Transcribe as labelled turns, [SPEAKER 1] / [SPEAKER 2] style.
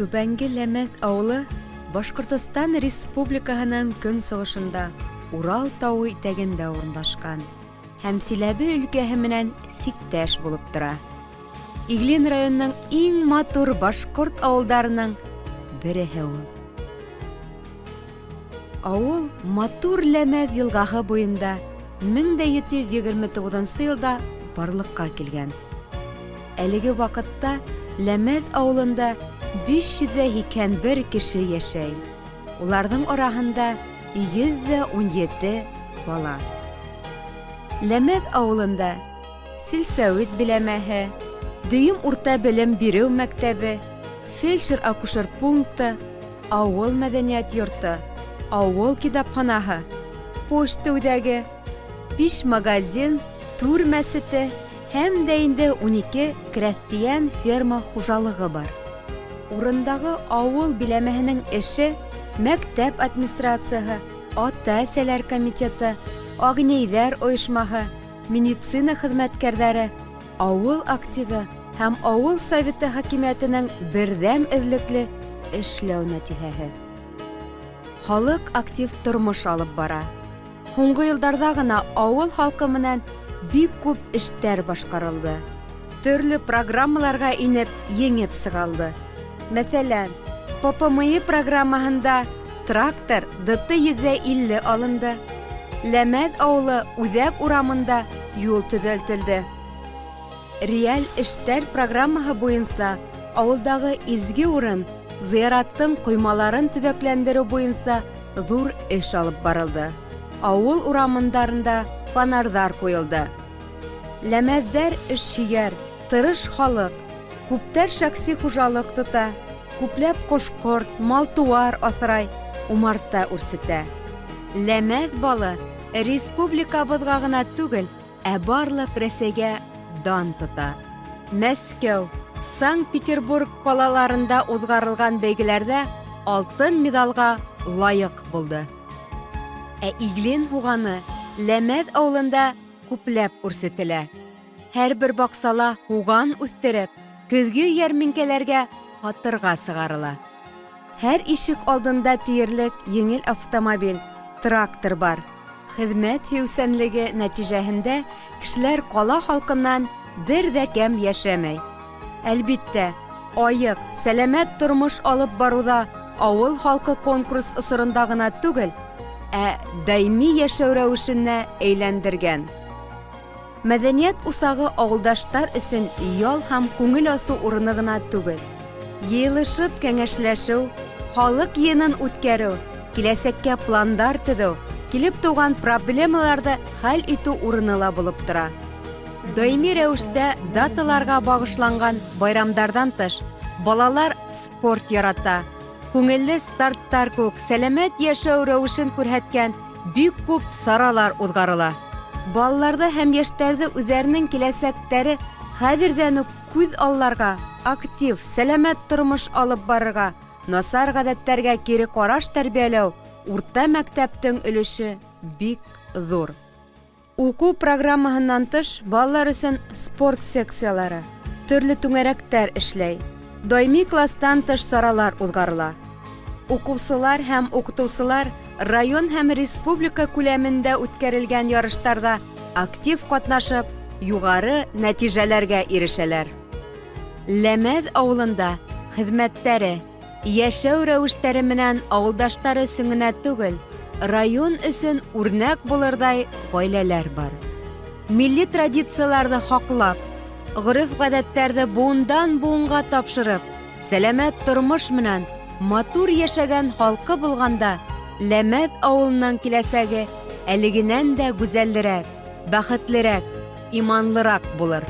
[SPEAKER 1] Түбәнге Ләмәт авылы Башкортостан Республикаһының көнсығышында Урал тауы итәгендә урынлашкан һәм Силәбе өлкәһе менән сиктәш булып тора. Иглин районының иң матур башкорт авылдарының береһе ул. Авыл матур Ләмәт елгаһы буенда 1729 елда барлыкка килгән. Әлеге вакытта Ләмәт авылында 581 кеше яшәй. Уларның араһында 117 бала. Ләмәт авылында сельсовет биләмәһе, дөйем урта белем бирү мәктәбе, фельдшер-акушер пункты, авыл мәдәният йорты, авыл китапханаһы, почта үҙәге, 5 магазин, тур мәсете һәм дә инде 12 крәстиян ферма хужалыгы бар. Урындагы авыл биләмәһенең эше мәктәп администрацияһы, ата-әсәләр комитеты, агнейҙәр ойошмаһы, медицина хеҙмәткәрҙәре, авыл активы һәм авыл советы хакимиәтенең берҙәм эҙлекле эшләү нәтиҗәһе. Халык актив тормош алып бара. Һуңғы йылдарҙа гына авыл халҡы менән бик күп эштәр башҡарылды. Төрлө программаларға инеп, еңеп сығалды. Мәҫәлән, ППМИ программаһында трактор ДТ-150 алынды. Ләмәт ауылы Үҙәк урамында юл төҙәлтелде. Реаль эштәр программаһы буйынса ауылдағы изге урын, зыяраттың ҡоймаларын төҙәкләндереү буйынса ҙур эш алып барылды. Ауыл урамындарында фонарҙар ҡуйылды. Ләмәтҙәр эшһөйәр, тырыш халык, күптәр шәхси хужалык тота, күпләп ҡош-ҡорт, мал-тыуар аҫрай, умарта үрсетә. Ләмәт балы республикабыҙға ғына түгел, ә барлыҡ Рәсәйгә дан тота. Мәскәү, Санкт-Петербург ҡалаларында уҙғарылған бәйгеләрҙә алтын медалға лайыҡ булды. Ә Иглин һуғаны Ләмәт ауылында күпләп үрсетелә. Һәр бер баҡсала һуған үҫтереп, көҙгө йәрминкәләргә һатырға сығарыла. Һәр ишек алдында тиерлек еңел автомобиль, трактор бар. Хеҙмәт һөйөүсәнлеге нәтижәһендә кешеләр ҡала халҡынан бер дә кәм йәшәмәй. Әлбиттә, айыҡ, сәләмәт тормош алып барыуҙа ауыл халҡы конкурс осоронда ғына түгел, ә даими йәшәү рәүешенә әйләндергән. Мәҙәниәт усағы ауылдаштар өсөн ял һәм күңел асыу урыны ғына түгел. Йыйылышып кәңәшләшеү, халыҡ йыйынын үткәреү, киләсәккә пландар төҙөү, килеп тыуған проблемаларҙы хәл итеү урыны ла булып тора. Даими рәүештә даталарға бағышланған байрамдарҙан тыш, балалар спорт ярата. Күңелле старттар күк, сәләмәт йәшәү рәүешен күрһәткән бик күп саралар уҙғарыла. Балаларҙы һәм йәштәрҙе үҙҙәренең киләсәктәре хәҙерҙән үк күҙ алларға, актив, сәләмәт тормош алып барырға, насар ғәҙәттәргә кире ҡараш тәрбиәләү, урта мәктәптең өлөшө бик ҙур. Уҡыу программаһынан тыш, балалар өсөн спорт секциялары, төрлө түңәрәктәр эшләй. Даими кластан тыш саралар уҙғарыла. Уҡыусылар һәм уҡытыусылар район һәм республика күләмендә үткәрелгән ярыштарҙа актив ҡатнашып, юғары нәтижәләргә ирешәләр. Ләмәт ауылында хеҙмәттәре, йәшәү рәүештәре менән ауылдаштар өсөн генә түгел, район өсөн үрнәк булырҙай ғаиләләр бар. Милли традицияларҙы һаҡлап, ғөрөф-ғәҙәттәрҙе буындан буынға тапшырып, сәләмәт тормош менән матур йәшәгән халҡы булғанда, Ләмәт ауылының киләсәге әлегенән дә гүзәллерәк, бәхетлерәк, иманлыраҡ булыр.